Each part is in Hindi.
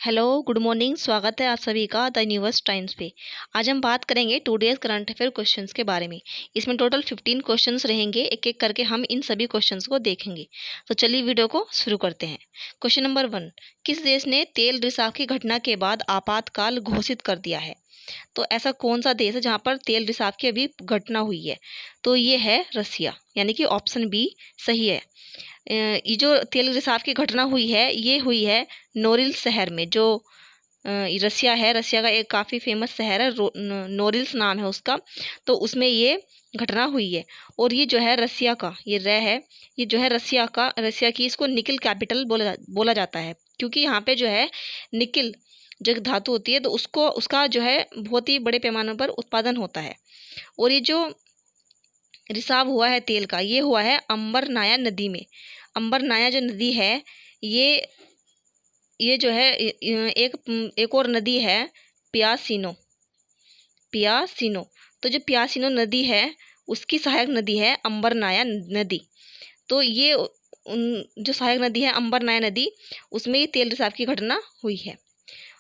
Hello, good morning. स्वागत है आप सभी का द न्यूज़ टाइम्स पे। आज हम बात करेंगे टुडेज करंट अफेयर क्वेश्चंस के बारे में। इसमें टोटल 15 क्वेश्चंस रहेंगे, एक एक करके हम इन सभी क्वेश्चंस को देखेंगे। तो चलिए वीडियो को शुरू करते हैं। क्वेश्चन नंबर 1, किस देश ने तेल रिसाव की घटना के बाद आपातकाल घोषित कर दिया है? तो ऐसा कौन सा देश है जहाँ पर तेल रिसाव की अभी घटना हुई है? तो ये है रसिया, यानी कि ऑप्शन बी सही है। ये जो तेल रिसाव की घटना हुई है, ये हुई है नोरिल शहर में, जो रसिया है। रसिया का एक काफ़ी फेमस शहर है, नोरिल्स नाम है उसका। तो उसमें ये घटना हुई है। और ये जो है रसिया का, ये है, ये जो है रसिया की इसको निकिल कैपिटल बोला जाता है, क्योंकि यहाँ पे जो है निकिल जो एक धातु होती है, तो उसका जो है बहुत ही बड़े पैमाने पर उत्पादन होता है। और ये जो रिसाव हुआ है तेल का, ये हुआ है अंबरनाया नदी में। अंबरनाया जो नदी है, ये जो है एक और नदी है पियासिनो। तो जो पियासिनो नदी है, उसकी सहायक नदी है अंबरनाया नदी। तो ये जो सहायक नदी है अंबरनाया नदी, उसमें ये तेल रिसाव की घटना हुई है।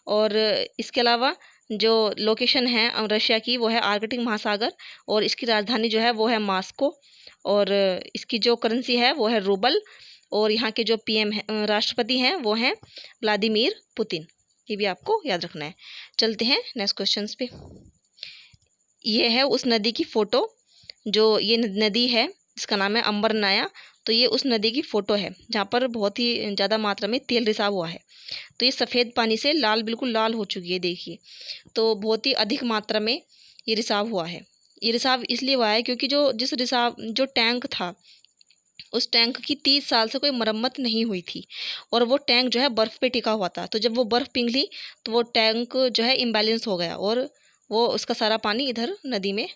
और इसके अलावा जो लोकेशन है रशिया की, वो है आर्कटिक महासागर। और इसकी राजधानी जो है वो है मॉस्को। और इसकी जो करेंसी है वो है रूबल। और यहाँ के जो पीएम है, राष्ट्रपति हैं, वो हैं व्लादिमीर पुतिन। ये भी आपको याद रखना है। चलते हैं नेक्स्ट क्वेश्चन पे। ये है उस नदी की फ़ोटो, जो ये नदी है, इसका नाम है अंबरनाया। तो ये उस नदी की फ़ोटो है जहाँ पर बहुत ही ज़्यादा मात्रा में तेल रिसाव हुआ है। तो ये सफ़ेद पानी से बिल्कुल लाल हो चुकी है, देखिए। तो बहुत ही अधिक मात्रा में ये रिसाव हुआ है। ये रिसाव इसलिए हुआ है क्योंकि जो टैंक था, उस टैंक की 30 साल से कोई मरम्मत नहीं हुई थी। और वो टैंक जो है बर्फ़ पे टिका हुआ था। तो जब वो बर्फ़ पिघली, तो वो टैंक जो है इम्बैलेंस हो गया, और वो उसका सारा पानी इधर नदी में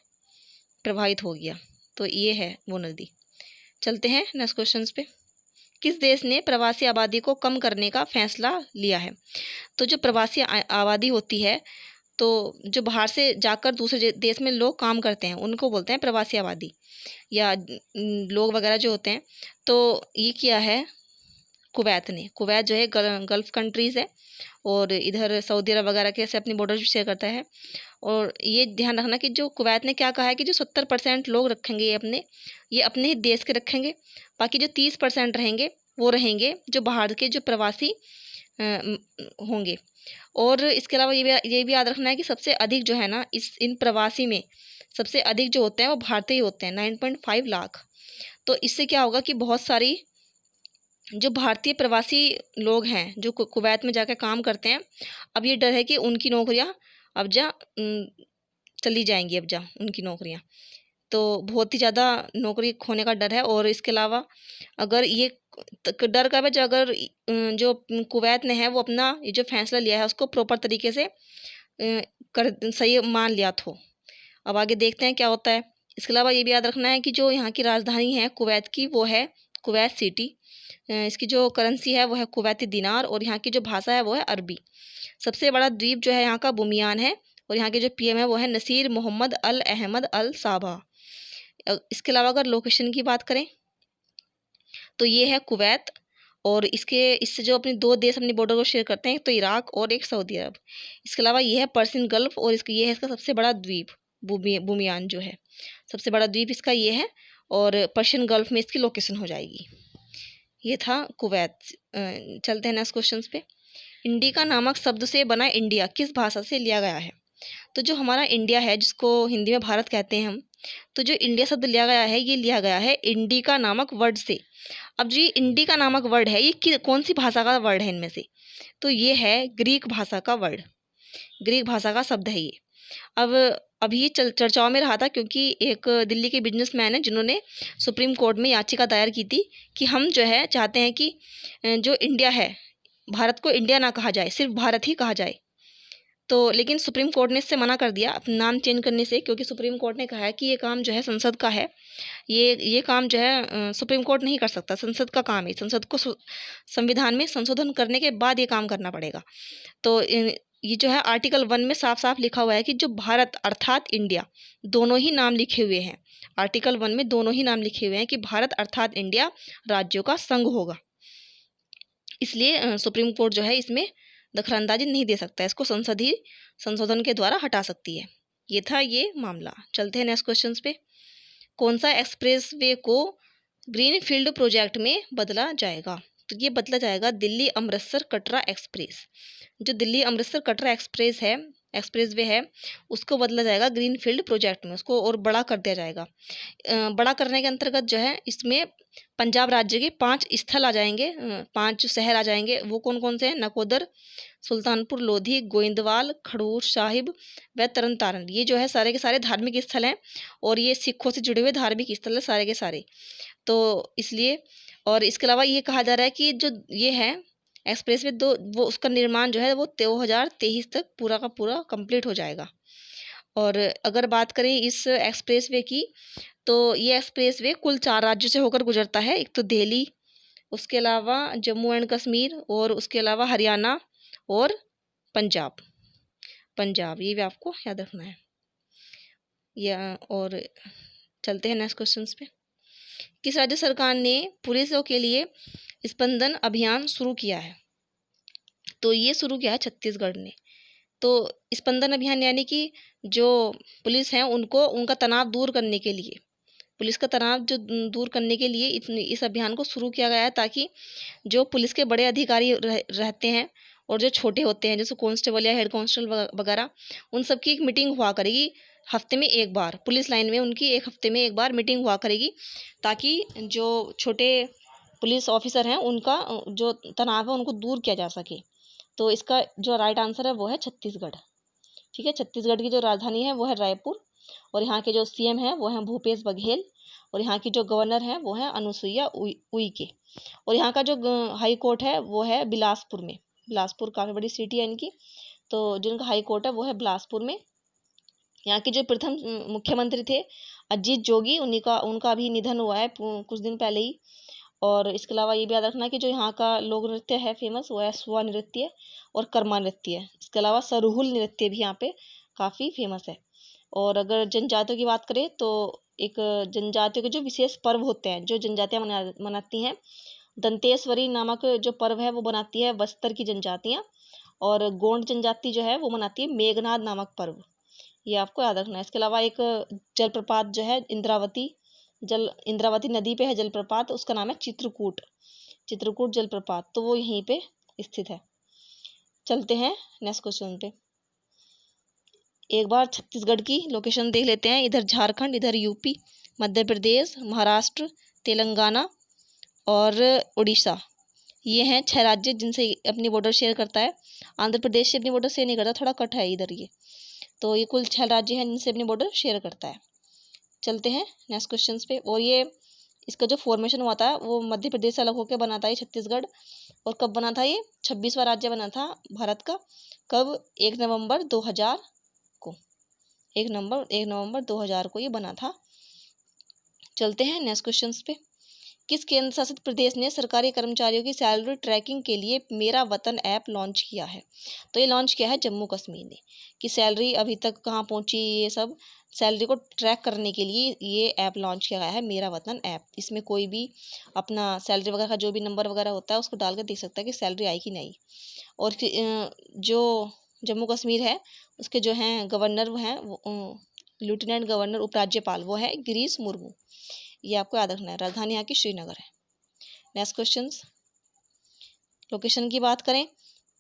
प्रवाहित हो गया। तो ये है वो नदी। चलते हैं नेक्स्ट क्वेश्चन पे। किस देश ने प्रवासी आबादी को कम करने का फैसला लिया है? तो जो प्रवासी आबादी होती है, तो जो बाहर से जाकर दूसरे देश में लोग काम करते हैं, उनको बोलते हैं प्रवासी आबादी, या लोग वगैरह जो होते हैं। तो ये किया है कुवैत ने। कुवैत जो है गल्फ़ कंट्रीज़ है, और इधर सऊदी अरब वगैरह के से अपनी बॉर्डर शेयर करता है। और ये ध्यान रखना कि जो कुवैत ने क्या कहा है कि जो 70% लोग रखेंगे ये अपने ही देश के रखेंगे। बाकी जो 30% रहेंगे, वो रहेंगे जो बाहर के जो प्रवासी होंगे। और इसके अलावा ये भी याद रखना है कि सबसे अधिक जो है ना, इन प्रवासी में सबसे अधिक जो होते हैं वो भारतीय होते हैं, 9.5 लाख। तो इससे क्या होगा कि बहुत सारी जो भारतीय प्रवासी लोग हैं जो कुवैत में जाकर काम करते हैं, अब ये डर है कि उनकी नौकरियां अब चली जाएंगी, उनकी नौकरियां। तो बहुत ही ज़्यादा नौकरी खोने का डर है। और इसके अलावा अगर ये डर का वजह, अगर जो कुवैत ने है वो अपना ये जो फैसला लिया है उसको प्रॉपर तरीके से कर सही मान लिया, तो अब आगे देखते हैं क्या होता है। इसके अलावा ये भी याद रखना है कि जो यहाँ की राजधानी है कुवैत की, वो है कुवैत सिटी। इसकी जो करेंसी है वो है कुवैती दिनार। और यहाँ की जो भाषा है वो है अरबी। सबसे बड़ा द्वीप जो है यहाँ का बुमियान है। और यहाँ के जो पीएम है वो है नसीर मोहम्मद अल अहमद अल साबा। इसके अलावा अगर लोकेशन की बात करें, तो ये है कुवैत। और इससे जो अपने दो देश अपनी बॉर्डर को शेयर करते हैं, एक तो इराक और एक सऊदी अरब। इसके अलावा ये है पर्सियन गल्फ, और ये है इसका सबसे बड़ा द्वीप, बुमियान जो है सबसे बड़ा द्वीप इसका ये है। और पर्शियन गल्फ में इसकी लोकेशन हो जाएगी। ये था कुवैत। चलते हैं नेक्स्ट क्वेश्चन पे। इंडिका नामक शब्द से बना इंडिया किस भाषा से लिया गया है? तो जो हमारा इंडिया है, जिसको हिंदी में भारत कहते हैं हम, तो जो इंडिया शब्द लिया गया है, ये लिया गया है इंडिका नामक वर्ड से। अब जो ये इंडिका नामक वर्ड है, ये कौन सी भाषा का वर्ड है इनमें से? तो ये है ग्रीक भाषा का वर्ड, ग्रीक भाषा का शब्द है ये। अब अभी ये चर्चाओं में रहा था, क्योंकि एक दिल्ली के बिजनेसमैन है जिन्होंने सुप्रीम कोर्ट में याचिका दायर की थी कि हम जो है चाहते हैं कि जो इंडिया है, भारत को इंडिया ना कहा जाए, सिर्फ भारत ही कहा जाए। तो लेकिन सुप्रीम कोर्ट ने इससे मना कर दिया अपना नाम चेंज करने से, क्योंकि सुप्रीम कोर्ट ने कहा है कि ये काम जो है संसद का है। ये काम जो है सुप्रीम कोर्ट नहीं कर सकता, संसद का काम है। संसद को संविधान में संशोधन करने के बाद ये काम करना पड़ेगा। तो ये जो है आर्टिकल 1 में साफ साफ लिखा हुआ है कि जो भारत अर्थात इंडिया, दोनों ही नाम लिखे हुए हैं। आर्टिकल 1 में दोनों ही नाम लिखे हुए हैं कि भारत अर्थात इंडिया राज्यों का संघ होगा। इसलिए सुप्रीम कोर्ट जो है इसमें दखलंदाजी नहीं दे सकता, इसको संसद ही संशोधन के द्वारा हटा सकती है। ये था ये मामला। चलते हैं नेक्स्ट क्वेश्चन पे। कौन सा एक्सप्रेसवे को ग्रीन फील्ड प्रोजेक्ट में बदला जाएगा? तो ये बदला जाएगा दिल्ली अमृतसर कटरा एक्सप्रेस। जो दिल्ली अमृतसर कटरा एक्सप्रेसवे है उसको बदला जाएगा ग्रीन फील्ड प्रोजेक्ट में, उसको और बड़ा कर दिया जाएगा। बड़ा करने के अंतर्गत जो है इसमें पंजाब राज्य के 5 स्थल आ जाएंगे, 5 शहर आ जाएंगे। वो कौन कौन से हैं? नकोदर, सुल्तानपुर लोधी, गोइंदवाल, खडूर साहिब व तरन तारण। ये जो है सारे के सारे धार्मिक स्थल हैं और ये सिखों से जुड़े हुए धार्मिक स्थल है सारे के सारे। तो इसलिए, और इसके अलावा ये कहा जा रहा है कि जो ये है एक्सप्रेसवे दो, वो उसका निर्माण जो है वो 2023 तक पूरा का पूरा कंप्लीट हो जाएगा। और अगर बात करें इस एक्सप्रेसवे की, तो ये एक्सप्रेसवे कुल 4 राज्यों से होकर गुजरता है। एक तो दिल्ली, उसके अलावा जम्मू एंड कश्मीर, और उसके अलावा हरियाणा और पंजाब ये भी आपको याद रखना है। और चलते हैं नेक्स्ट क्वेश्चन पे। किस राज्य सरकार ने पुलिसों के लिए स्पंदन अभियान शुरू किया है? तो ये शुरू किया है छत्तीसगढ़ ने। तो स्पंदन अभियान यानी कि जो पुलिस हैं उनको उनका तनाव दूर करने के लिए, पुलिस का तनाव जो दूर करने के लिए इस अभियान को शुरू किया गया है, ताकि जो पुलिस के बड़े अधिकारी रहते हैं और जो छोटे होते हैं जैसे कांस्टेबल या हेड कांस्टेबल वगैरह, उन सब की एक मीटिंग हुआ करेगी हफ्ते में एक बार। पुलिस लाइन में उनकी एक हफ्ते में एक बार मीटिंग हुआ करेगी, ताकि जो छोटे पुलिस ऑफिसर हैं उनका जो तनाव है उनको दूर किया जा सके। तो इसका जो राइट आंसर है वो है छत्तीसगढ़। ठीक है, छत्तीसगढ़ की जो राजधानी है वो है रायपुर, और यहाँ के जो सीएम हैं वो हैं भूपेश बघेल, और यहाँ की जो गवर्नर हैं वो है अनुसुईया उइके, और यहाँ का जो हाई कोर्ट है वो है बिलासपुर में। बिलासपुर काफ़ी बड़ी सिटी है इनकी, तो जिनका हाई कोर्ट है वो है बिलासपुर में। यहाँ के जो प्रथम मुख्यमंत्री थे अजीत जोगी, उनका भी निधन हुआ है कुछ दिन पहले ही। और इसके अलावा ये भी याद रखना कि जो यहाँ का लोक नृत्य है फेमस, वो है सुआ नृत्य और कर्मा नृत्य। इसके अलावा सरहुल नृत्य भी यहाँ पे काफ़ी फेमस है। और अगर जनजातियों की बात करें तो एक जनजातियों के जो विशेष पर्व होते हैं जो जनजातियाँ मनाती हैं, दंतेश्वरी नामक जो पर्व है वो बनाती है बस्तर की जनजातियाँ, और गोंड जनजाति जो है वो मनाती है मेघनाद नामक पर्व। ये आपको याद रखना है। इसके अलावा एक जलप्रपात जो है इंद्रावती नदी पे है जलप्रपात, उसका नाम है चित्रकूट जलप्रपात, तो वो यहीं पे स्थित है। चलते हैं नेक्स्ट क्वेश्चन पे। एक बार छत्तीसगढ़ की लोकेशन देख लेते हैं। इधर झारखंड, इधर यूपी, मध्य प्रदेश, महाराष्ट्र, तेलंगाना और उड़ीसा, ये हैं 6 राज्य जिनसे अपनी बॉर्डर शेयर करता है। आंध्र प्रदेश से अपनी बॉर्डर शेयर नहीं करता, थोड़ा कट है इधर ये। तो ये कुल 6 राज्य हैं जिनसे अपनी बॉर्डर शेयर करता है। चलते हैं नेक्स्ट क्वेश्चन पे। और ये इसका जो फॉर्मेशन हुआ था वो मध्य प्रदेश से अलग होकर बना था ये छत्तीसगढ़। और कब बना था? ये 26वां राज्य बना था भारत का। कब? 1 नवंबर 2000 को। 1 नवंबर 2000 को ये बना था। चलते हैं नेक्स्ट क्वेश्चन पे। किस केंद्र शासित प्रदेश ने सरकारी कर्मचारियों की सैलरी ट्रैकिंग के लिए मेरा वतन ऐप लॉन्च किया है? तो ये लॉन्च किया है जम्मू कश्मीर ने, कि सैलरी अभी तक कहाँ पहुँची, ये सब सैलरी को ट्रैक करने के लिए ये ऐप लॉन्च किया गया है, मेरा वतन ऐप। इसमें कोई भी अपना सैलरी वगैरह का जो भी नंबर वगैरह होता है उसको डाल कर देख सकता है कि सैलरी आई कि नहीं। और जो जम्मू कश्मीर है उसके जो हैं गवर्नर वो हैं लेफ्टिनेंट गवर्नर उपराज्यपाल, वो है गिरीश मुर्मू। ये आपको याद रखना है। राजधानी यहाँ की श्रीनगर है। नेक्स्ट क्वेश्चन, लोकेशन की बात करें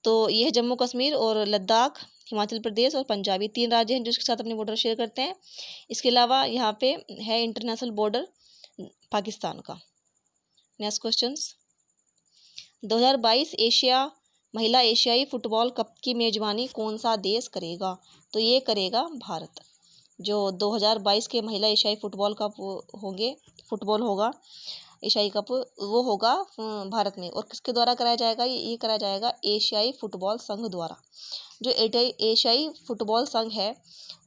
तो ये है जम्मू कश्मीर और लद्दाख, हिमाचल प्रदेश और पंजाब, ये 3 राज्य हैं जिसके साथ अपने बॉर्डर शेयर करते हैं। इसके अलावा यहाँ पे है इंटरनेशनल बॉर्डर पाकिस्तान का। नेक्स्ट क्वेश्चन, 2022 महिला एशियाई फुटबॉल कप की मेजबानी कौन सा देश करेगा? तो ये करेगा भारत। जो 2022 के महिला एशियाई फुटबॉल कप फुटबॉल होगा एशियाई कप, वो होगा भारत में। और किसके द्वारा कराया जाएगा? ये कराया जाएगा एशियाई फुटबॉल संघ द्वारा। जो एशियाई फुटबॉल संघ है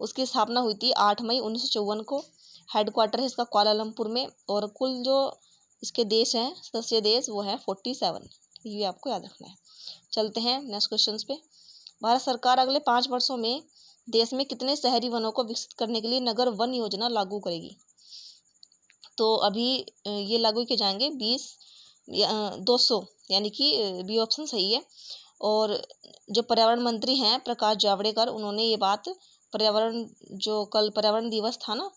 उसकी स्थापना हुई थी 8 मई 1954 को। हेडक्वार्टर है इसका कुआलालंपुर में, और कुल जो इसके देश हैं सदस्य देश वो है 47। ये आपको याद रखना है। चलते हैं नेक्स्ट क्वेश्चन पे। भारत सरकार अगले 5 वर्षों में देश में कितने शहरी वनों को विकसित करने के लिए नगर वन योजना लागू करेगी? तो अभी ये लागू किए जाएंगे 200, यानी कि बी ऑप्शन सही है। और जो पर्यावरण मंत्री हैं प्रकाश जावड़ेकर, उन्होंने ये बात पर्यावरण जो कल पर्यावरण दिवस था ना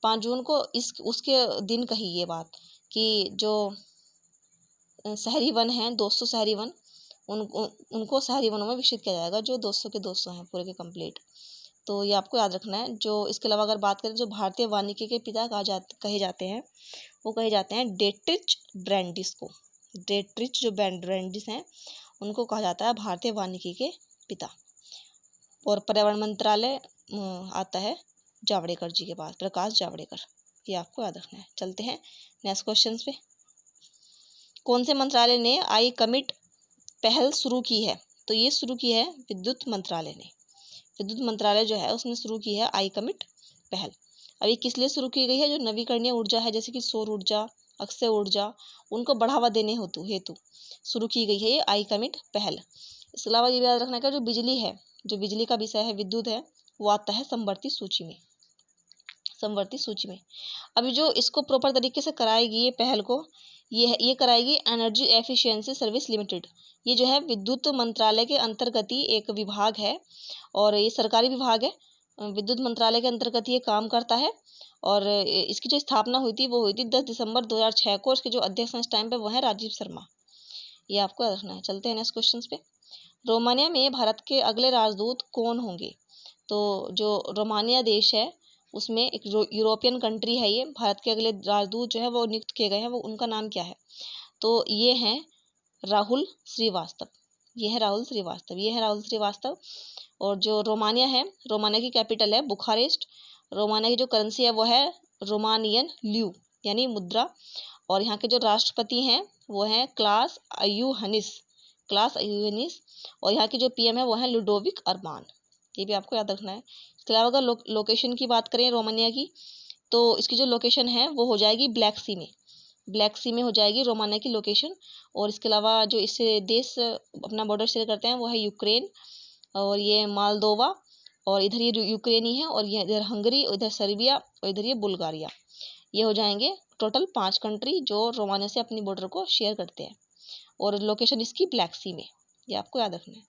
5 जून को, उसके दिन कही ये बात कि जो शहरी वन हैं 200 शहरी वन उनको शहरी वनों में विकसित किया जाएगा, जो 200 के 200 हैं पूरे के कंप्लीट। तो ये आपको याद रखना है। जो इसके अलावा अगर बात करें जो भारतीय वानिकी के पिता कहे जाते हैं, वो कहे जाते हैं डेट्रिच ब्रैंडिस को। डेट्रिच जो ब्रैंडिस हैं उनको कहा जाता है भारतीय वानिकी के पिता। और पर्यावरण मंत्रालय आता है जावड़ेकर जी के पास, प्रकाश जावड़ेकर। ये आपको याद रखना है। चलते हैं नेक्स्ट क्वेश्चन पे। कौन से मंत्रालय ने आई कमिट पहल शुरू की है? तो ये शुरू की है विद्युत मंत्रालय ने। विद्युत मंत्रालय जो है उसने शुरू की है आई कमिट पहल। अब ये किस लिए शुरू की गई है? जो नवीकरणीय ऊर्जा है जैसे कि सौर ऊर्जा, अक्षय ऊर्जा, उनको बढ़ावा देने हेतु शुरू की गई है ये आई कमिट पहल। इसके अलावा ये भी याद रखना है कि जो बिजली है, जो बिजली का विषय है विद्युत है, वो आता है समवर्ती सूची में। समवर्ती सूची में अभी जो इसको प्रॉपर तरीके से कराएगी ये पहल को, ये कराएगी एनर्जी एफिशिएंसी सर्विस लिमिटेड। ये जो है विद्युत मंत्रालय के अंतर्गत ही एक विभाग है और ये सरकारी विभाग है। विद्युत मंत्रालय के अंतर्गत ये काम करता है और इसकी जो स्थापना हुई थी वो हुई थी 10 दिसंबर 2006 को। इसके जो अध्यक्ष हैं इस टाइम पे वो हैं राजीव शर्मा। ये आपको याद रखना है। चलते हैं नेक्स्ट क्वेश्चन पे। रोमानिया में भारत के अगले राजदूत कौन होंगे? तो जो रोमानिया देश है उसमें एक यूरोपियन कंट्री है, ये भारत के अगले राजदूत जो है वो नियुक्त किए गए हैं। वो उनका नाम क्या है? तो ये हैं राहुल श्रीवास्तव। ये है राहुल श्रीवास्तव। और जो रोमानिया है, रोमानिया की कैपिटल है बुखारेस्ट। रोमानिया की जो करेंसी है वो है रोमानियन ल्यू यानी मुद्रा। और यहाँ के जो राष्ट्रपति हैं वो हैं क्लास अयूहनिस। और यहाँ की जो पीएम है वो है लुडोविक अर्बान। ये भी आपको याद रखना है। इसके अलावा अगर लोकेशन की बात करें रोमानिया की, तो इसकी जो लोकेशन है वो हो जाएगी ब्लैक सी में हो जाएगी रोमानिया की लोकेशन। और इसके अलावा जो इससे देश अपना बॉर्डर शेयर करते हैं वो है यूक्रेन और ये मालदोवा, और इधर ये यूक्रेन ही है, और ये इधर हंगरी, इधर सर्बिया और इधर ये बुल्गारिया। ये हो जाएंगे टोटल 5 कंट्री जो रोमानिया से अपनी बॉर्डर को शेयर करते हैं और लोकेशन इसकी ब्लैक सी में। ये आपको याद रखना है।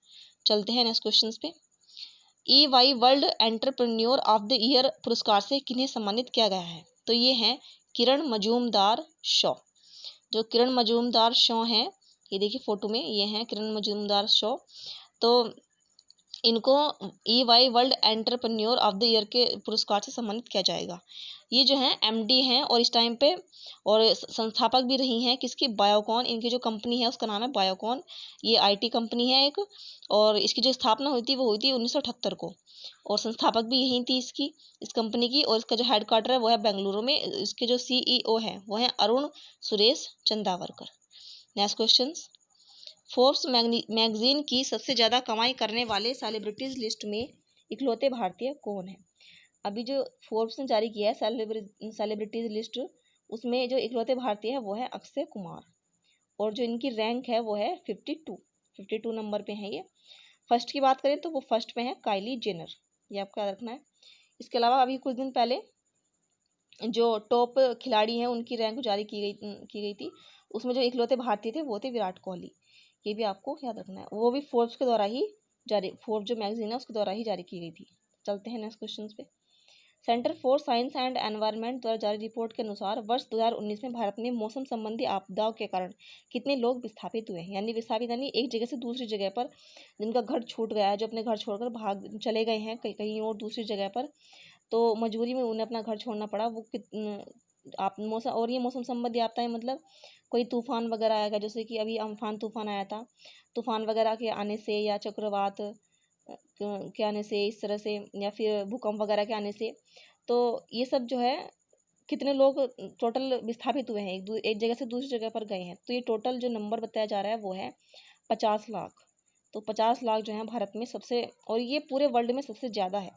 चलते हैं नेक्स्ट क्वेश्चन पे। EY world entrepreneur of the year पुरस्कार से किन्हें सम्मानित किया गया है? तो ये हैं किरण मजूमदार शॉ। जो किरण मजूमदार शॉ हैं, ये देखिए फोटो में, ये हैं किरण मजूमदार शॉ। तो इनको EY world entrepreneur of the year के पुरस्कार से सम्मानित किया जाएगा। ये जो हैं MD हैं और इस टाइम पे और संस्थापक भी रही हैं किसकी? बायोकॉन। इनकी जो कंपनी है उसका नाम है बायोकॉन। ये IT कंपनी है एक, और इसकी जो स्थापना हुई थी वो हुई थी 1978 को, और संस्थापक भी यही थी इस कंपनी की। और इसका जो हेडक्वार्टर है वो है बेंगलुरु में। इसके जो CEO हैं वो हैं Arun Suresh Chandavarkar. Next question. Forbes magazine की सबसे ज़्यादा कमाई करने वाले सेलिब्रिटीज़ लिस्ट में इकलौते भारतीय कौन है? अभी जो फोर्ब्स ने जारी किया है सेलिब्रिटीज़ लिस्ट, उसमें जो इकलौते भारतीय है वो है अक्षय कुमार, और जो इनकी रैंक है वो है 52 नंबर पे है ये। फर्स्ट की बात करें तो वो फर्स्ट पे है काइली जेनर। ये आपको याद रखना है। इसके अलावा अभी कुछ दिन पहले जो टॉप खिलाड़ी हैं उनकी रैंक जारी की गई थी, उसमें जो इकलौते भारतीय थे वो थे विराट कोहली। ये भी आपको याद रखना है। वो भी फोर्ब्स के द्वारा ही फोर्ब्स जो मैगजीन है उसके द्वारा ही जारी की गई थी। चलते हैं नेक्स्ट क्वेश्चन पे। Centre for science and environment द्वारा जारी रिपोर्ट के अनुसार वर्ष 2019 में भारत में मौसम संबंधी आपदाओं के कारण कितने लोग विस्थापित हुए हैं? यानी विस्थापित यानी एक जगह से दूसरी जगह पर जिनका घर छूट गया है, जो अपने घर छोड़कर भाग चले गए हैं कहीं और दूसरी जगह पर, तो मजबूरी में उन्हें अपना घर छोड़ना पड़ा। वो आप मौसम, और ये मौसम संबंधी आपदा है मतलब कोई तूफान वगैरह आएगा, जैसे कि अभी अम्फान तूफान आया था, तूफान वगैरह के आने से या चक्रवात के आने से, इस तरह से, या फिर भूकंप वगैरह के आने से, तो ये सब जो है कितने लोग टोटल विस्थापित हुए हैं, एक जगह से दूसरी जगह पर गए हैं। तो ये टोटल जो नंबर बताया जा रहा है वो है 50 लाख। तो 50 लाख जो है भारत में सबसे, और ये पूरे वर्ल्ड में सबसे ज़्यादा है।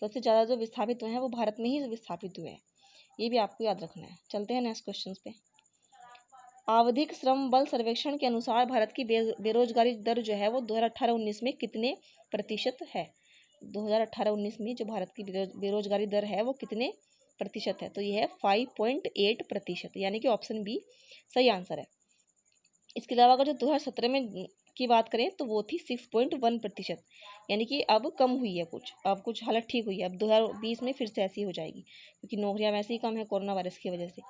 सबसे ज़्यादा जो विस्थापित हुए हैं वो भारत में ही विस्थापित हुए हैं। ये भी आपको याद रखना है। चलते हैं नेक्स्ट क्वेश्चन पे। आवधिक श्रम बल सर्वेक्षण के अनुसार भारत की बेरोजगारी दर जो है वो 2018-19 में कितने प्रतिशत है? 2018-19 में जो भारत की बेरोजगारी दर है वो कितने प्रतिशत है? तो ये है 5.8%, यानी कि ऑप्शन बी सही आंसर है। इसके अलावा अगर जो 2017 में की बात करें तो वो थी 6.1%, यानी कि अब कम हुई है कुछ, अब कुछ हालत ठीक हुई है। अब 2020 में फिर से ऐसी हो जाएगी, क्योंकि नौकरियां वैसे ही कम है कोरोना वायरस की वजह से।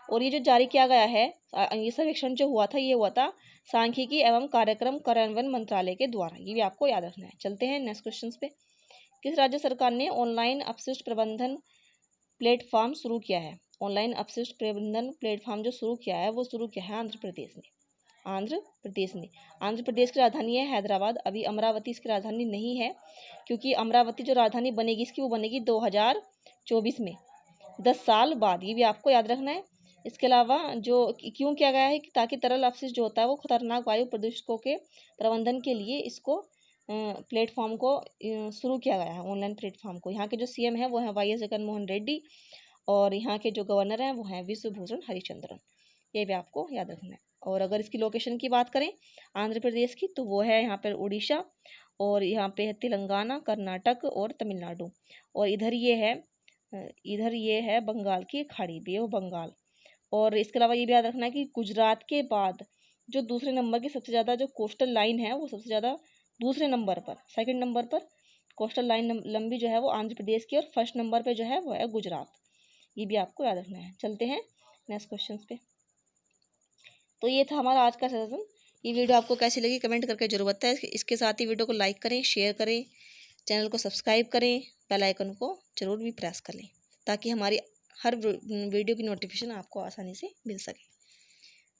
और ये जो जारी किया गया है, ये सर्वेक्षण जो हुआ था, ये हुआ था सांख्यिकी एवं कार्यक्रम कार्यान्वयन मंत्रालय के द्वारा। ये भी आपको याद रखना है। चलते हैं नेक्स्ट क्वेश्चन पे। किस राज्य सरकार ने ऑनलाइन अपशिष्ट प्रबंधन प्लेटफॉर्म शुरू किया है? ऑनलाइन अपशिष्ट प्रबंधन प्लेटफॉर्म जो शुरू किया है वो शुरू किया है आंध्र प्रदेश ने। आंध्र प्रदेश ने। आंध्र प्रदेश की राजधानी है हैदराबाद। अभी अमरावती इसकी राजधानी नहीं है, क्योंकि अमरावती जो राजधानी बनेगी इसकी, वो बनेगी 2024 में, 10 साल बाद। ये भी आपको याद रखना है। इसके अलावा जो क्यों किया गया है कि ताकि तरल अपशिष्ट जो होता है वो खतरनाक वायु प्रदूषकों के प्रबंधन के लिए इसको प्लेटफॉर्म को शुरू किया गया है, ऑनलाइन प्लेटफॉर्म को। यहाँ के जो सीएम है वो है वाई.एस. जगनमोहन रेड्डी, और यहाँ के जो गवर्नर हैं वो हैं विश्वभूषण हरिचंद्रन। ये भी आपको याद रखना है। और अगर इसकी लोकेशन की बात करें आंध्र प्रदेश की, तो वो है यहाँ पर उड़ीसा, और यहाँ पे है तेलंगाना, कर्नाटक और तमिलनाडु। और इधर ये है बंगाल की खाड़ी, बे ऑफ बंगाल। और इसके अलावा ये भी याद रखना है कि गुजरात के बाद जो दूसरे नंबर की सबसे ज़्यादा जो कोस्टल लाइन है, वो सबसे ज़्यादा दूसरे नंबर पर, सेकंड नंबर पर कोस्टल लाइन लंबी जो है वो आंध्र प्रदेश की, और फर्स्ट नंबर पे जो है वो है गुजरात। ये भी आपको याद रखना है। चलते हैं नेक्स्ट क्वेश्चन पे। तो ये था हमारा आज का सेशन। ये वीडियो आपको कैसी लगी कमेंट करके जरूर बताएं। इसके साथ ही वीडियो को लाइक करें, शेयर करें, चैनल को सब्सक्राइब करें, बेल आइकन को जरूर भी प्रेस कर लें, ताकि हमारी हर वीडियो की नोटिफिकेशन आपको आसानी से मिल सके।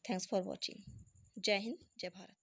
Thanks for watching. जय हिंद, जय भारत।